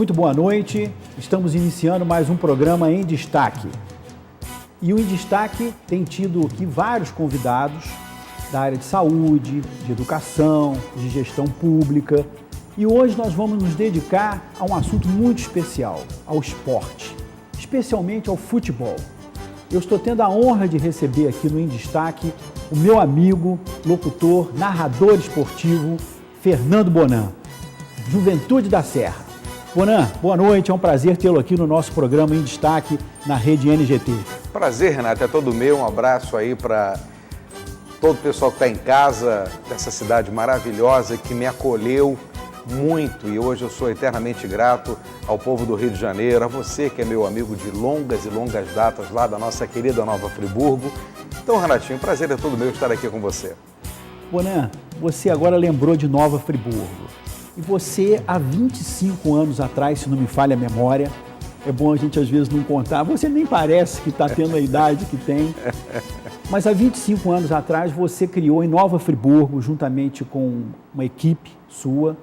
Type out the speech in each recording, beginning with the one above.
Muito boa noite, estamos iniciando mais um programa Em Destaque. E o Em Destaque tem tido aqui vários convidados da área de saúde, de educação, de gestão pública. E hoje nós vamos nos dedicar a um assunto muito especial, ao esporte, especialmente ao futebol. Eu estou tendo a honra de receber aqui no Em Destaque o meu amigo, locutor, narrador esportivo, Fernando Bonan, Juventude da Serra. Bonan, boa noite, é um prazer tê-lo aqui no nosso programa Em Destaque na rede NGT. Prazer, Renato, é todo meu, um abraço aí para todo o pessoal que está em casa, dessa cidade maravilhosa que me acolheu muito e hoje eu sou eternamente grato ao povo do Rio de Janeiro, a você que é meu amigo de longas e longas datas lá da nossa querida Nova Friburgo. Então, Renatinho, o prazer é todo meu estar aqui com você. Bonan, você agora lembrou de Nova Friburgo. E você, há 25 anos atrás, se não me falha a memória, é bom a gente às vezes não contar, você nem parece que está tendo a idade que tem, mas há 25 anos atrás você criou em Nova Friburgo, juntamente com uma equipe sua,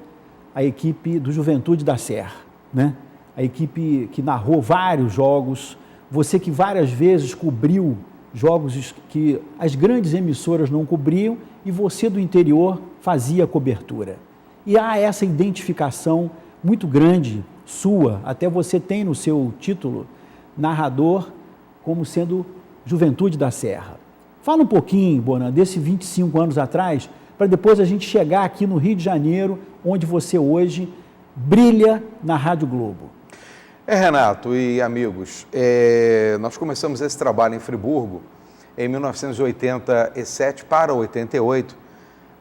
a equipe do Juventude da Serra, né? A equipe que narrou vários jogos, você que várias vezes cobriu jogos que as grandes emissoras não cobriam e você do interior fazia a cobertura. E há essa identificação muito grande sua, até você tem no seu título, narrador, como sendo Juventude da Serra. Fala um pouquinho, Bonan, desses 25 anos atrás, para depois a gente chegar aqui no Rio de Janeiro, onde você hoje brilha na Rádio Globo. Renato e amigos, nós começamos esse trabalho em Friburgo em 1987 para 88,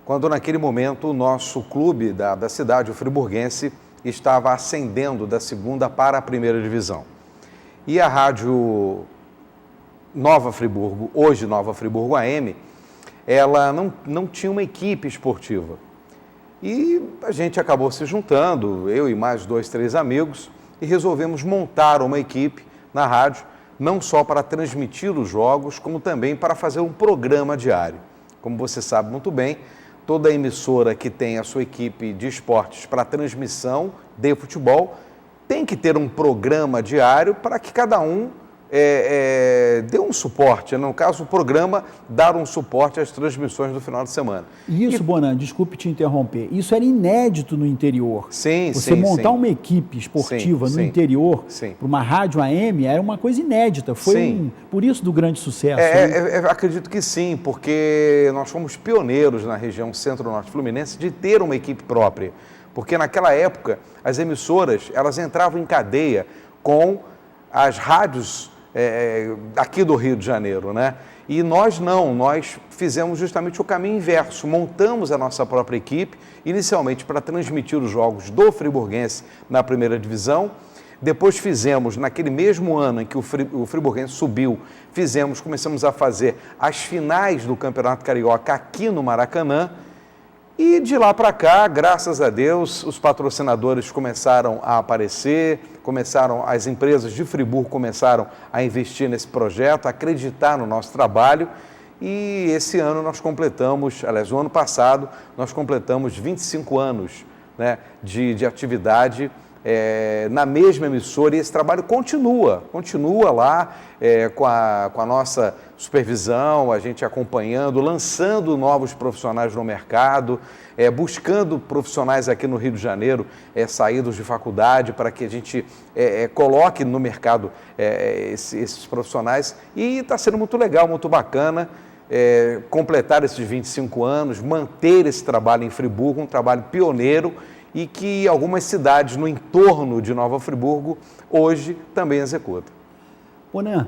quando naquele momento o nosso clube da cidade, o friburguense, estava ascendendo da segunda para a primeira divisão. E a rádio Nova Friburgo, hoje Nova Friburgo AM, ela não tinha uma equipe esportiva. E a gente acabou se juntando, eu e mais 2, 3 amigos, e resolvemos montar uma equipe na rádio, não só para transmitir os jogos, como também para fazer um programa diário. Como você sabe muito bem, toda emissora que tem a sua equipe de esportes para transmissão de futebol tem que ter um programa diário para que cada um dê um suporte. No caso, o programa dar um suporte às transmissões do final de semana. Isso, Bonan, desculpe te interromper, isso era inédito no interior. Sim, Você montar uma equipe esportiva no interior para uma rádio AM era uma coisa inédita. Foi por isso do grande sucesso. Acredito que sim, porque nós fomos pioneiros na região centro-norte fluminense de ter uma equipe própria. Porque naquela época as emissoras elas entravam em cadeia com as rádios aqui do Rio de Janeiro, né? E nós não, nós fizemos justamente o caminho inverso, montamos a nossa própria equipe, inicialmente para transmitir os jogos do Friburguense na primeira divisão, depois fizemos, naquele mesmo ano em que o Friburguense subiu, começamos a fazer as finais do Campeonato Carioca aqui no Maracanã, e de lá para cá, graças a Deus, os patrocinadores começaram a aparecer, as empresas de Friburgo começaram a investir nesse projeto, a acreditar no nosso trabalho e esse ano nós completamos, aliás, o ano passado, nós completamos 25 anos, né, de atividade na mesma emissora e esse trabalho continua lá com a nossa supervisão, a gente acompanhando, lançando novos profissionais no mercado, buscando profissionais aqui no Rio de Janeiro, saídos de faculdade, para que a gente coloque no mercado esses profissionais e está sendo muito legal, muito bacana completar esses 25 anos, manter esse trabalho em Friburgo, um trabalho pioneiro, e que algumas cidades no entorno de Nova Friburgo hoje também executam. Bonan,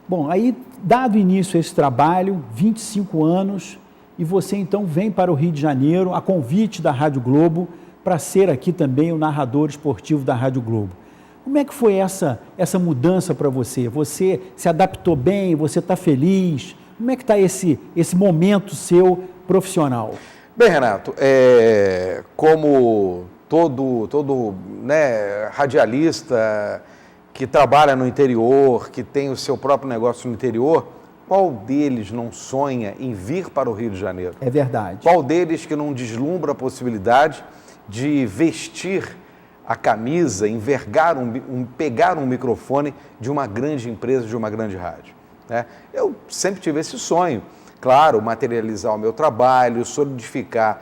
bom, aí dado início a esse trabalho, 25 anos, e você então vem para o Rio de Janeiro, a convite da Rádio Globo, para ser aqui também o narrador esportivo da Rádio Globo. Como é que foi essa mudança para você? Você se adaptou bem? Você está feliz? Como é que está esse momento seu profissional? Bem, Renato, como todo radialista que trabalha no interior, que tem o seu próprio negócio no interior, qual deles não sonha em vir para o Rio de Janeiro? É verdade. Qual deles que não deslumbra a possibilidade de vestir a camisa, envergar pegar um microfone de uma grande empresa, de uma grande rádio, né? Eu sempre tive esse sonho, claro, materializar o meu trabalho, solidificar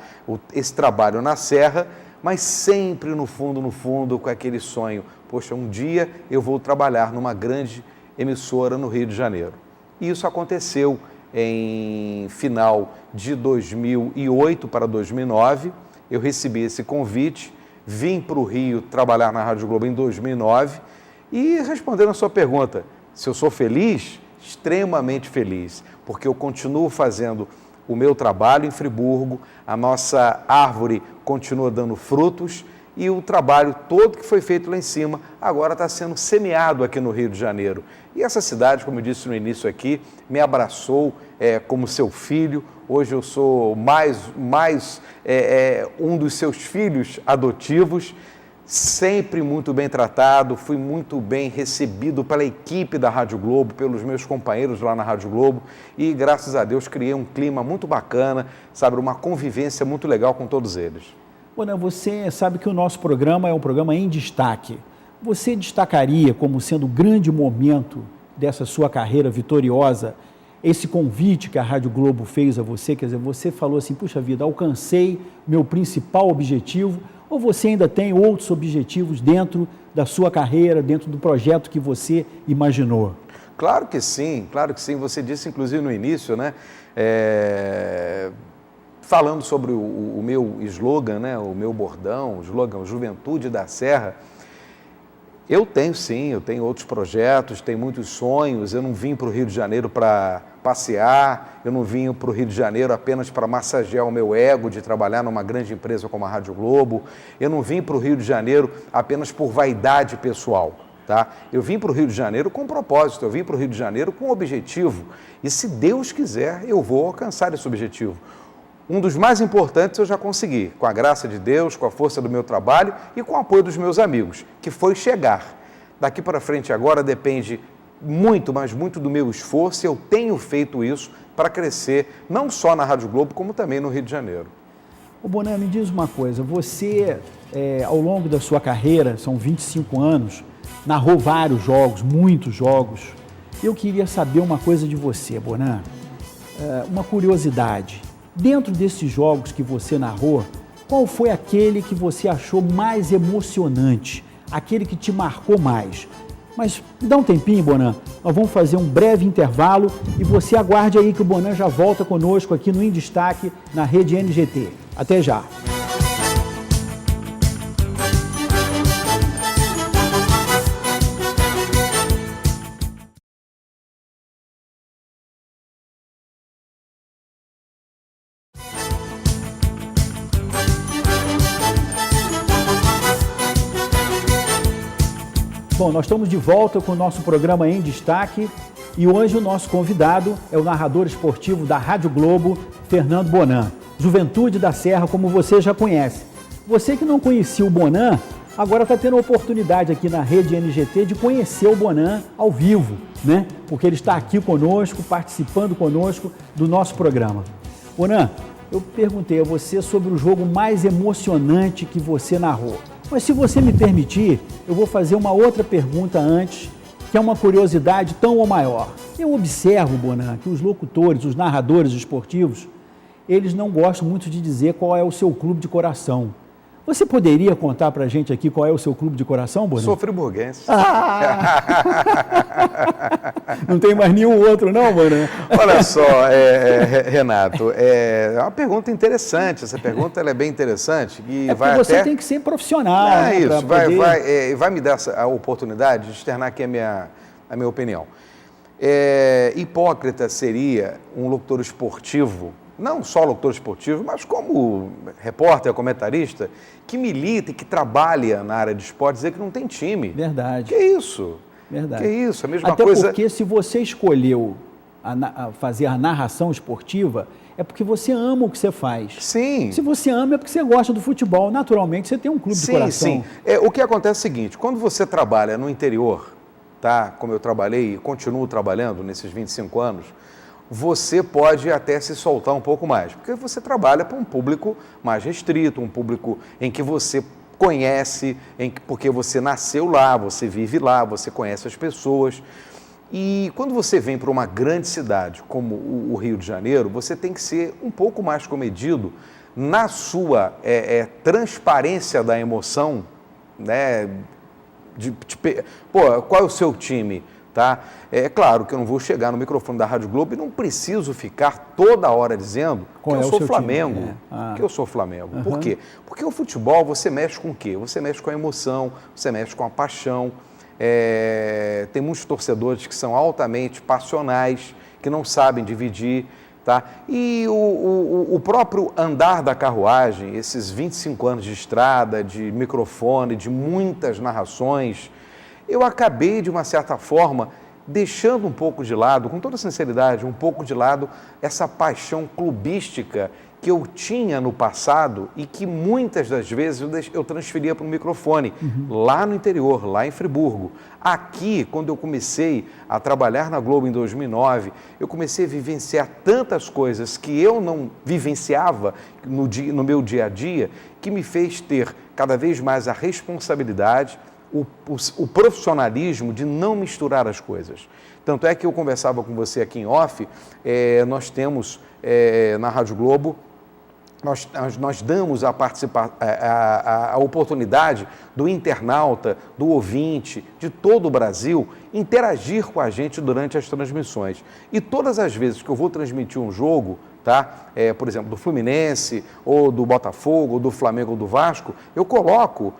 esse trabalho na Serra, mas sempre no fundo, com aquele sonho, poxa, um dia eu vou trabalhar numa grande emissora no Rio de Janeiro. E isso aconteceu em final de 2008 para 2009, eu recebi esse convite, vim para o Rio trabalhar na Rádio Globo em 2009 e respondendo a sua pergunta, se eu sou feliz? Extremamente feliz, porque eu continuo fazendo o meu trabalho em Friburgo, a nossa árvore continua dando frutos e o trabalho todo que foi feito lá em cima agora está sendo semeado aqui no Rio de Janeiro. E essa cidade, como eu disse no início aqui, me abraçou como seu filho. Hoje eu sou um dos seus filhos adotivos, sempre muito bem tratado, fui muito bem recebido pela equipe da Rádio Globo, pelos meus companheiros lá na Rádio Globo e, graças a Deus, criei um clima muito bacana, sabe, uma convivência muito legal com todos eles. Bonan, você sabe que o nosso programa é um programa em destaque. Você destacaria como sendo o grande momento dessa sua carreira vitoriosa esse convite que a Rádio Globo fez a você? Quer dizer, você falou assim, puxa vida, alcancei meu principal objetivo, ou você ainda tem outros objetivos dentro da sua carreira, dentro do projeto que você imaginou? Claro que sim, você disse inclusive no início, né, falando sobre o meu slogan, né, o meu bordão, o slogan Juventude da Serra. Eu tenho outros projetos, tenho muitos sonhos. Eu não vim para o Rio de Janeiro para passear, eu não vim para o Rio de Janeiro apenas para massagear o meu ego de trabalhar numa grande empresa como a Rádio Globo, eu não vim para o Rio de Janeiro apenas por vaidade pessoal, tá? Eu vim para o Rio de Janeiro com propósito, eu vim para o Rio de Janeiro com objetivo e, se Deus quiser, eu vou alcançar esse objetivo. Um dos mais importantes eu já consegui, com a graça de Deus, com a força do meu trabalho e com o apoio dos meus amigos, que foi chegar. Daqui para frente agora depende muito, mas muito do meu esforço e eu tenho feito isso para crescer, não só na Rádio Globo, como também no Rio de Janeiro. Ô Bonan, me diz uma coisa, você, ao longo da sua carreira, são 25 anos, narrou vários jogos, muitos jogos. Eu queria saber uma coisa de você, Bonan, uma curiosidade. Dentro desses jogos que você narrou, qual foi aquele que você achou mais emocionante, aquele que te marcou mais? Mas me dá um tempinho, Bonan, nós vamos fazer um breve intervalo e você aguarde aí que o Bonan já volta conosco aqui no Em Destaque, na Rede NGT. Até já! Bom, nós estamos de volta com o nosso programa Em Destaque e hoje o nosso convidado é o narrador esportivo da Rádio Globo, Fernando Bonan. Juventude da Serra, como você já conhece. Você que não conhecia o Bonan, agora está tendo a oportunidade aqui na Rede NGT de conhecer o Bonan ao vivo, né? Porque ele está aqui conosco, participando conosco do nosso programa. Bonan, eu perguntei a você sobre o jogo mais emocionante que você narrou. Mas se você me permitir, eu vou fazer uma outra pergunta antes, que é uma curiosidade tão ou maior. Eu observo, Bonan, que os locutores, os narradores esportivos, eles não gostam muito de dizer qual é o seu clube de coração. Você poderia contar pra gente aqui qual é o seu clube de coração, Bonan? Sou friburguense. Não tem mais nenhum outro não, Bonan? Olha só, Renato, é uma pergunta interessante, essa pergunta ela é bem interessante. E vai você tem que ser profissional. É isso, vai me dar a oportunidade de externar aqui a minha opinião. Hipócrita seria um locutor esportivo, não só locutor esportivo, mas como repórter, comentarista, que milita e que trabalha na área de esporte, dizer que não tem time. Verdade. Que isso? Verdade. Que isso? A mesma Até coisa... porque se você escolheu fazer a narração esportiva, é porque você ama o que você faz. Sim. Se você ama, é porque você gosta do futebol. Naturalmente, você tem um clube de coração. Sim. O que acontece é o seguinte, quando você trabalha no interior, tá? Como eu trabalhei e continuo trabalhando nesses 25 anos, você pode até se soltar um pouco mais, porque você trabalha para um público mais restrito, um público em que você conhece, porque você nasceu lá, você vive lá, você conhece as pessoas. E quando você vem para uma grande cidade como o Rio de Janeiro, você tem que ser um pouco mais comedido na sua transparência da emoção, né? Qual é o seu time? Tá? É claro que eu não vou chegar no microfone da Rádio Globo e não preciso ficar toda hora dizendo que eu sou Flamengo. Que eu sou Flamengo. Por quê? Porque o futebol você mexe com o quê? Você mexe com a emoção, você mexe com a paixão. Tem muitos torcedores que são altamente passionais, que não sabem dividir. Tá? E o próprio andar da carruagem, esses 25 anos de estrada, de microfone, de muitas narrações, eu acabei, de uma certa forma, deixando um pouco de lado, com toda sinceridade, um pouco de lado essa paixão clubística que eu tinha no passado e que muitas das vezes eu transferia para o microfone, lá no interior, lá em Friburgo. Aqui, quando eu comecei a trabalhar na Globo em 2009, eu comecei a vivenciar tantas coisas que eu não vivenciava no meu dia a dia, que me fez ter cada vez mais a responsabilidade, o profissionalismo de não misturar as coisas. Tanto é que eu conversava com você aqui em off, nós temos na Rádio Globo, nós damos a oportunidade do internauta, do ouvinte, de todo o Brasil, interagir com a gente durante as transmissões. E todas as vezes que eu vou transmitir um jogo, tá? Por exemplo, do Fluminense, ou do Botafogo, ou do Flamengo, ou do Vasco, eu coloco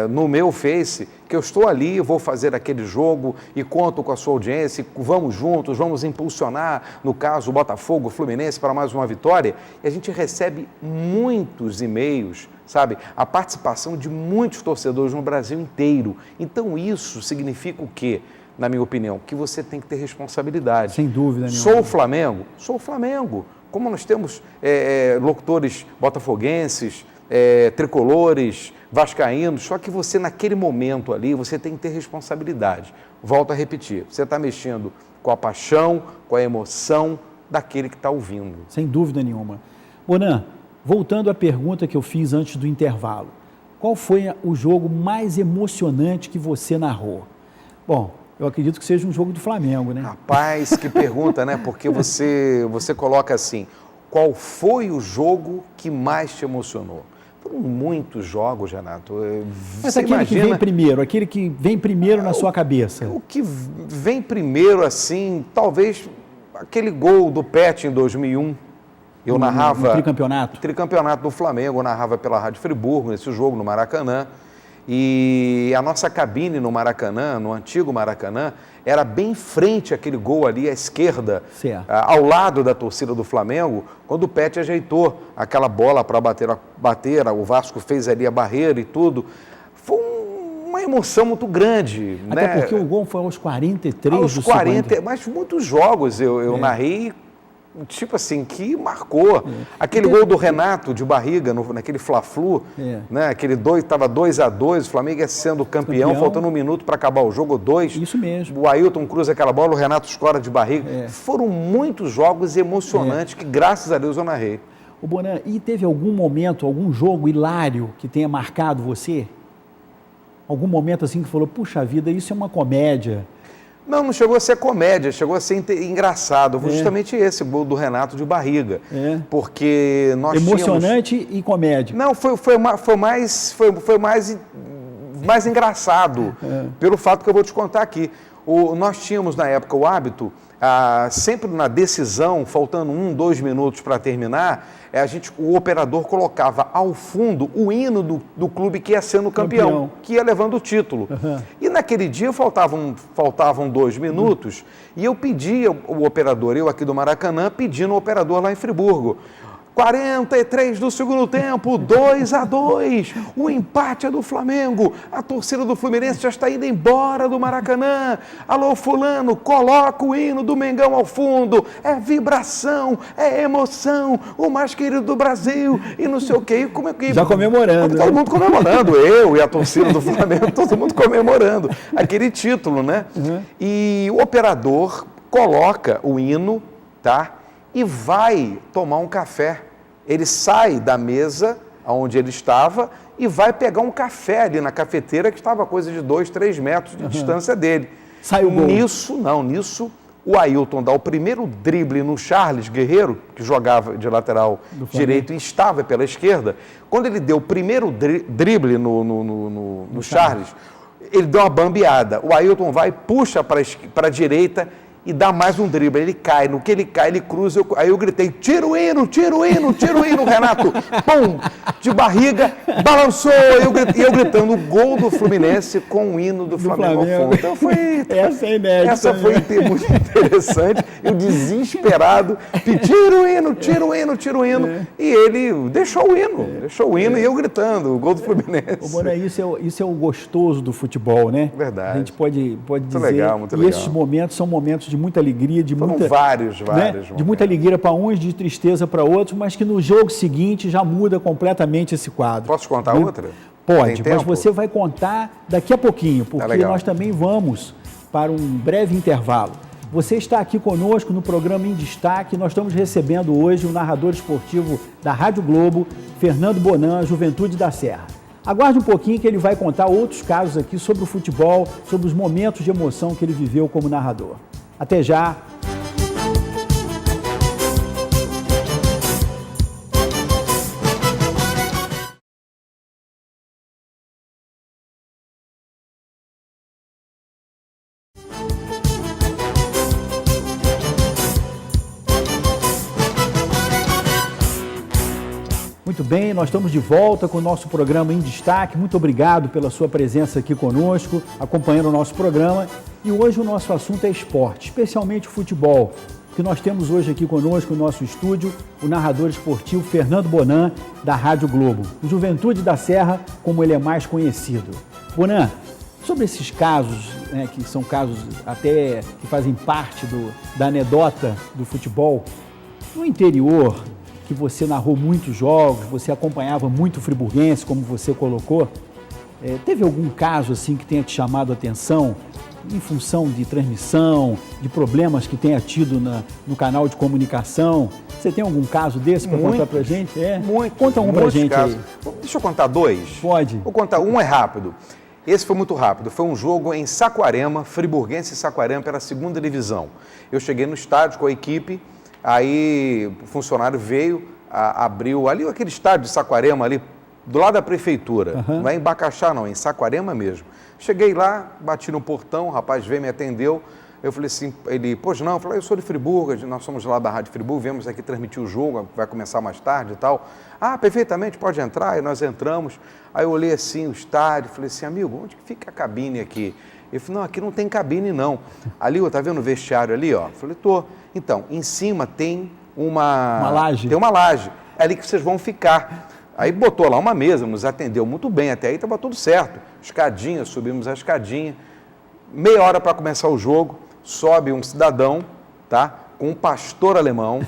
no meu Face que eu estou ali, vou fazer aquele jogo e conto com a sua audiência, vamos juntos, vamos impulsionar, no caso, o Botafogo, o Fluminense, para mais uma vitória. E a gente recebe muitos e-mails, sabe? A participação de muitos torcedores no Brasil inteiro. Então, isso significa o quê? Na minha opinião, que você tem que ter responsabilidade. Sem dúvida nenhuma. Sou o Flamengo? Sou o Flamengo. Como nós temos locutores botafoguenses, tricolores, vascaínos, só que você, naquele momento ali, você tem que ter responsabilidade. Volto a repetir, você está mexendo com a paixão, com a emoção daquele que está ouvindo. Sem dúvida nenhuma. Bonan, voltando à pergunta que eu fiz antes do intervalo, qual foi o jogo mais emocionante que você narrou? Bom, eu acredito que seja um jogo do Flamengo, né? Rapaz, que pergunta, né? Porque você coloca assim, qual foi o jogo que mais te emocionou? Foram muitos jogos, Renato. Mas aquele que vem primeiro, aquele que vem primeiro na sua cabeça. O que vem primeiro, assim, talvez aquele gol do Pet em 2001. Eu narrava... No tricampeonato? Tricampeonato do Flamengo, eu narrava pela Rádio Friburgo, nesse jogo no Maracanã. E a nossa cabine no Maracanã, no antigo Maracanã, era bem em frente àquele gol ali à esquerda, ao lado da torcida do Flamengo, quando o Pet ajeitou aquela bola para bater, o Vasco fez ali a barreira e tudo. Foi uma emoção muito grande. Até né? porque o gol foi aos 43 aos 40, mas muitos jogos eu narrei, tipo assim, que marcou. Aquele gol do Renato de barriga, naquele Fla-Flu, né? Aquele estava 2-2, o Flamengo ia sendo campeão, faltando 1 minuto para acabar o jogo, 2. Isso mesmo. O Ailton cruza aquela bola, o Renato escora de barriga. Foram muitos jogos emocionantes que, graças a Deus, eu narrei. O Bonan, e teve algum momento, algum jogo hilário que tenha marcado você? Algum momento assim que falou, puxa vida, isso é uma comédia? Não chegou a ser comédia, chegou a ser engraçado. Justamente esse gol do Renato de barriga. Porque nós emocionante e comédia. Não, foi mais engraçado, pelo fato que eu vou te contar aqui. Nós tínhamos, na época, o hábito, sempre na decisão, faltando 1, 2 minutos para terminar, o operador colocava ao fundo o hino do clube que ia sendo campeão, que ia levando o título. E naquele dia faltavam 2 minutos, e eu pedia o operador, eu aqui do Maracanã, pedindo o operador lá em Friburgo. 43 do segundo tempo, 2-2, o empate é do Flamengo, a torcida do Fluminense já está indo embora do Maracanã. Alô, fulano, coloca o hino do Mengão ao fundo, é vibração, é emoção, o mais querido do Brasil, e não sei o quê. Já comemorando. Todo mundo comemorando, eu e a torcida do Flamengo, todo mundo comemorando aquele título, né? E o operador coloca o hino, tá? E vai tomar um café. Ele sai da mesa onde ele estava e vai pegar um café ali na cafeteira que estava a coisa de 2, 3 metros de distância dele. Sai o gol. Nisso o Ailton dá o primeiro drible no Charles Guerreiro, que jogava de lateral direito e estava pela esquerda. Quando ele deu o primeiro drible no Charles, ele deu uma bambeada. O Ailton vai, puxa para a direita e dá mais um drible. Ele cai, no que ele cai, ele cruza. Aí eu gritei, tira o hino, Renato. Pum, de barriga, balançou. E eu gritando o gol do Fluminense com o hino do Flamengo ao fundo. Então essa é inédita. Essa foi muito interessante. Eu desesperado, tira o hino. E ele deixou o hino e eu gritando, o gol do Fluminense. Ô, Boné, isso é o gostoso do futebol, né? Verdade. A gente pode dizer. Muito legal. E esses momentos são momentos de muita alegria, vários de muita alegria para uns, de tristeza para outros, mas que no jogo seguinte já muda completamente esse quadro. Posso contar outra? Pode, mas você vai contar daqui a pouquinho, porque nós também vamos para um breve intervalo. Você está aqui conosco no programa Em Destaque. Nós estamos recebendo hoje o narrador esportivo da Rádio Globo, Fernando Bonan, Juventude da Serra. Aguarde um pouquinho que ele vai contar outros casos aqui sobre o futebol, sobre os momentos de emoção que ele viveu como narrador. Até já! Muito bem, nós estamos de volta com o nosso programa Em Destaque. Muito obrigado pela sua presença aqui conosco, acompanhando o nosso programa. E hoje o nosso assunto é esporte, especialmente o futebol, que nós temos hoje aqui conosco no nosso estúdio o narrador esportivo Fernando Bonan, da Rádio Globo, Juventude da Serra, como ele é mais conhecido. Bonan, sobre esses casos, né, que são casos até que fazem parte da anedota do futebol, no interior, que você narrou muitos jogos, você acompanhava muito o friburguense, como você colocou, teve algum caso assim que tenha te chamado a atenção em função de transmissão, de problemas que tenha tido no canal de comunicação? Você tem algum caso desse para contar para a gente? Conta um para a gente aí. Deixa eu contar dois. Pode. Vou contar, um é rápido. Esse foi muito rápido. Foi um jogo em Saquarema, Friburguense e Saquarema pela 2ª divisão. Eu cheguei no estádio com a equipe. Aí o funcionário veio, abriu ali aquele estádio de Saquarema ali, do lado da prefeitura. Não é em Bacaxá não, é em Saquarema mesmo. Cheguei lá, bati no portão, o rapaz veio, me atendeu. Eu falei assim, pois não, eu falei, eu sou de Friburgo, nós somos lá da Rádio Friburgo, viemos aqui transmitir o jogo, vai começar mais tarde e tal. Ah, perfeitamente, pode entrar. E nós entramos. Aí eu olhei assim o estádio, falei assim, amigo, onde que fica a cabine aqui? Ele falou, não, aqui não tem cabine não. Ali, tá vendo o vestiário ali, ó? Eu falei, tô. Então, em cima tem uma laje. Tem uma laje. É ali que vocês vão ficar. Aí botou lá uma mesa, nos atendeu muito bem. Até aí estava tudo certo. Escadinha, subimos a escadinha. Meia hora para começar o jogo, sobe um cidadão, tá? Com um pastor alemão,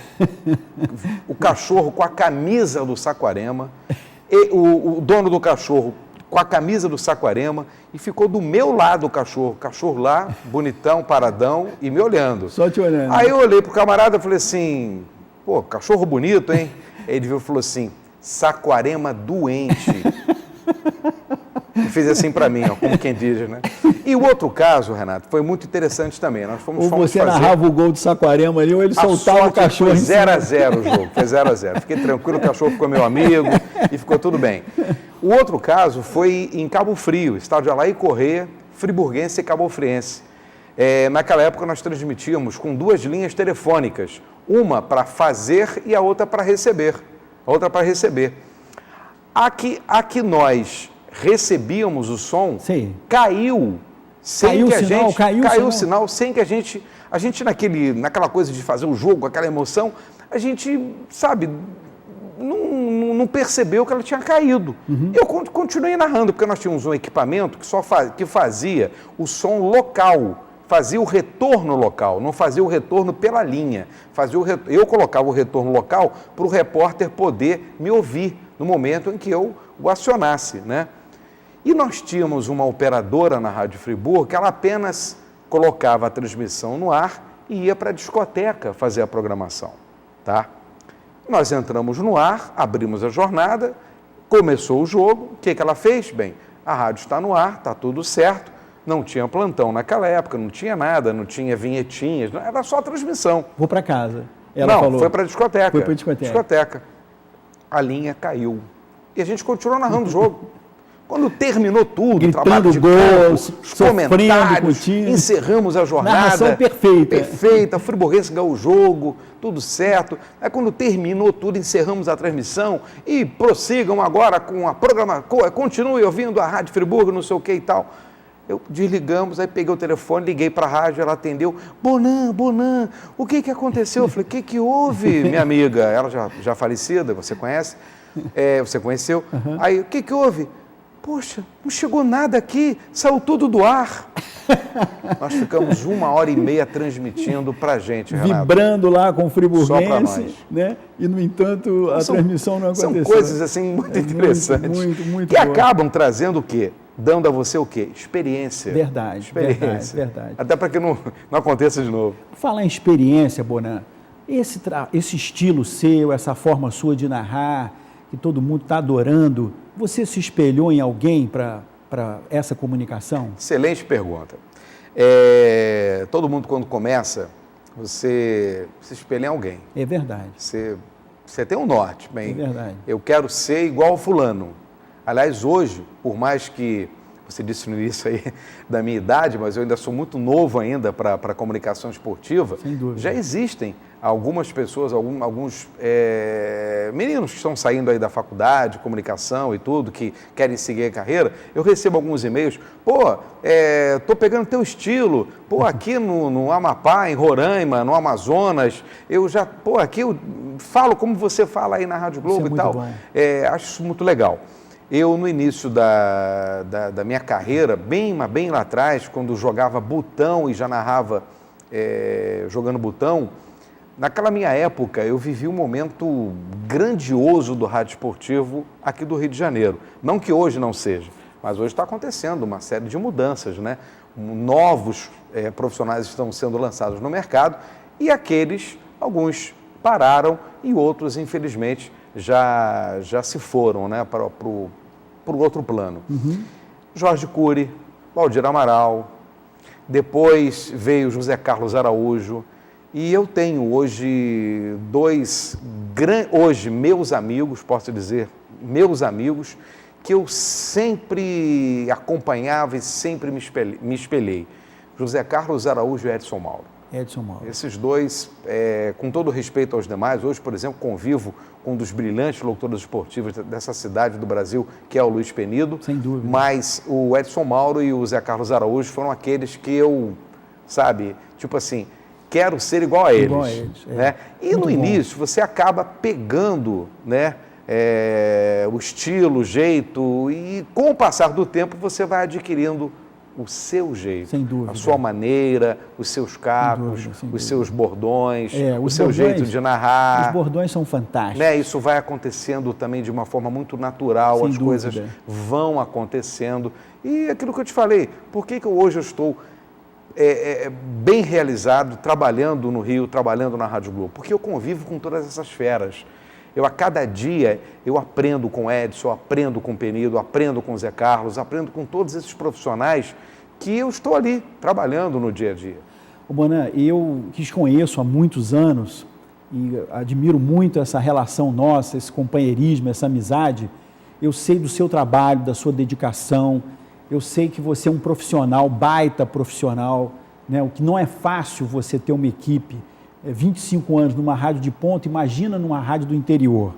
o cachorro com a camisa do Saquarema, e o dono do cachorro com a camisa do Saquarema, e ficou do meu lado o cachorro lá, bonitão, paradão, e me olhando. Só te olhando. Aí eu olhei pro camarada e falei assim, pô, cachorro bonito, hein? Ele viu e falou assim, Saquarema doente. E fez assim para mim, ó, como quem diz, né? E o outro caso, Renato, foi muito interessante também. Nós fomos você narrava o gol do Saquarema ali, ou ele soltava o cachorro. Foi 0-0 o jogo, foi 0-0. Fiquei tranquilo, o cachorro ficou meu amigo e ficou tudo bem. O outro caso foi em Cabo Frio, estádio Alair Corrêa, Friburguense e Cabofriense. Naquela época nós transmitíamos com 2 linhas telefônicas, uma para fazer e a outra para receber. A que nós recebíamos o som, sim, caiu o sinal sem que a gente naquela coisa de fazer o jogo, aquela emoção, a gente, sabe, não percebeu que ela tinha caído. Eu continuei narrando, porque nós tínhamos um equipamento que fazia o som local, fazia o retorno local, não fazia o retorno pela linha. Eu colocava o retorno local para o repórter poder me ouvir no momento em que eu o acionasse, né? E nós tínhamos uma operadora na Rádio Friburgo que ela apenas colocava a transmissão no ar e ia para a discoteca fazer a programação, tá? Nós entramos no ar, abrimos a jornada, Começou o jogo, o que ela fez? Bem, a rádio está no ar, está tudo certo, não tinha plantão naquela época, não tinha nada, não tinha vinhetinhas, era só a transmissão. Vou para casa. Ela não, falou. foi para a discoteca. Foi para a discoteca. A linha caiu. E a gente continuou narrando o jogo. Quando terminou tudo, gritando trabalho de gols, campo, os comentários, encerramos a jornada. Narração perfeita. Perfeita, o Friburguense ganhou o jogo, tudo certo. Aí quando terminou tudo, encerramos a transmissão e prossigam agora com a programação, continue ouvindo a Rádio Friburgo, não sei o que e tal. Desligamos, aí peguei o telefone, liguei para a rádio, ela atendeu. Bonan, o que aconteceu? Eu falei, o que houve, minha amiga? Ela já falecida, você conhece? Você conheceu? Uhum. Aí, o que houve? Poxa, não chegou nada aqui, saiu tudo do ar. Nós ficamos 1h30 transmitindo para a gente, Renato. Vibrando lá com o Friburguense, Só né? E, no entanto, a transmissão não aconteceu. São coisas, assim, muito interessantes. Muito que boa. Acabam trazendo o quê? Dando a você o quê? Experiência. Verdade. Verdade. Até para que não aconteça de novo. Falar em experiência, Bonan, esse estilo seu, essa forma sua de narrar, que todo mundo está adorando, você se espelhou em alguém para essa comunicação? Excelente pergunta. Todo mundo, quando começa, você se espelha em alguém. É verdade. Você tem um norte. Bem, é verdade. Eu quero ser igual ao fulano. Aliás, hoje, por mais que você disse no início aí da minha idade, mas eu ainda sou muito novo ainda para a comunicação esportiva. Sem dúvida. Já existem algumas pessoas, alguns meninos que estão saindo aí da faculdade, comunicação e tudo, que querem seguir a carreira. Eu recebo alguns e-mails, estou pegando teu estilo, aqui no Amapá, em Roraima, no Amazonas, aqui eu falo como você fala aí na Rádio Globo isso e tal. Bom. Acho isso muito legal. Eu, no início da minha carreira, bem lá atrás, quando jogava botão e já narrava jogando botão, naquela minha época eu vivi um momento grandioso do rádio esportivo aqui do Rio de Janeiro. Não que hoje não seja, mas hoje está acontecendo uma série de mudanças, né? Novos profissionais estão sendo lançados no mercado e alguns pararam e outros, infelizmente, já se foram, né, para o outro plano. Uhum. Jorge Cury, Valdir Amaral, depois veio José Carlos Araújo, e eu tenho hoje meus amigos, posso dizer, meus amigos, que eu sempre acompanhava e sempre me espelhei. José Carlos Araújo e Edson Mauro. Esses dois, com todo respeito aos demais, hoje, por exemplo, convivo com um dos brilhantes locutores esportivos dessa cidade do Brasil, que é o Luiz Penido. Sem dúvida. Mas o Edson Mauro e o Zé Carlos Araújo foram aqueles que eu, quero ser igual a eles. Né? E no início, você acaba pegando, né, o estilo, o jeito, e com o passar do tempo, você vai adquirindo o seu jeito, sem dúvida, a sua maneira, os seus cacos, os seus bordões, o seu jeito de narrar. Os bordões são fantásticos. Né? Isso vai acontecendo também de uma forma muito natural, as coisas vão acontecendo. E aquilo que eu te falei, por que hoje eu estou bem realizado, trabalhando no Rio, trabalhando na Rádio Globo? Porque eu convivo com todas essas feras. A cada dia, eu aprendo com o Edson, aprendo com o Penido, aprendo com o Zé Carlos, aprendo com todos esses profissionais que eu estou ali, trabalhando no dia a dia. Bonan, eu que te conheço há muitos anos e admiro muito essa relação nossa, esse companheirismo, essa amizade. Eu sei do seu trabalho, da sua dedicação, eu sei que você é um profissional, baita profissional, né? O que não é fácil você ter uma equipe 25 anos numa rádio de ponta, imagina numa rádio do interior.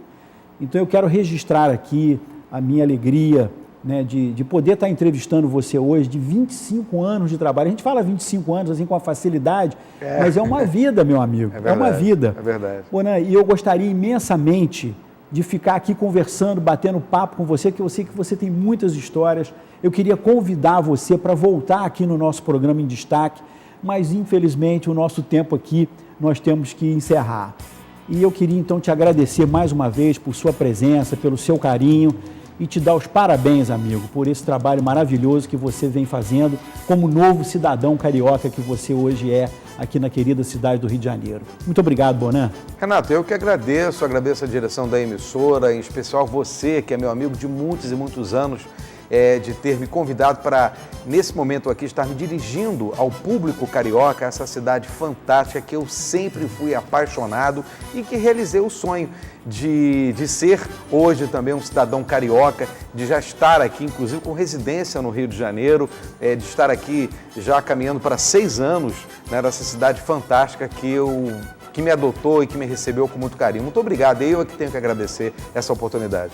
Então eu quero registrar aqui a minha alegria, né, de poder estar entrevistando você hoje, de 25 anos de trabalho. A gente fala 25 anos assim com a facilidade, mas é uma vida, meu amigo, verdade, uma vida. É verdade. Bonan, e eu gostaria imensamente de ficar aqui conversando, batendo papo com você, que eu sei que você tem muitas histórias. Eu queria convidar você para voltar aqui no nosso programa em destaque, mas infelizmente o nosso tempo aqui nós temos que encerrar. E eu queria então te agradecer mais uma vez por sua presença, pelo seu carinho e te dar os parabéns, amigo, por esse trabalho maravilhoso que você vem fazendo como novo cidadão carioca que você hoje é aqui na querida cidade do Rio de Janeiro. Muito obrigado, Bonan. Renato, eu que agradeço a direção da emissora, em especial você, que é meu amigo de muitos e muitos anos, de ter me convidado para, nesse momento aqui, estar me dirigindo ao público carioca, essa cidade fantástica que eu sempre fui apaixonado e que realizei o sonho de ser hoje também um cidadão carioca, de já estar aqui, inclusive com residência no Rio de Janeiro, de estar aqui já caminhando para 6 anos, né, dessa cidade fantástica que me adotou e que me recebeu com muito carinho. Muito obrigado, eu é que tenho que agradecer essa oportunidade.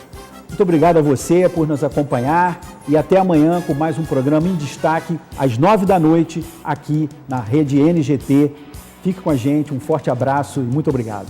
Muito obrigado a você por nos acompanhar e até amanhã com mais um programa em destaque às 9 da noite aqui na Rede NGT. Fique com a gente, um forte abraço e muito obrigado.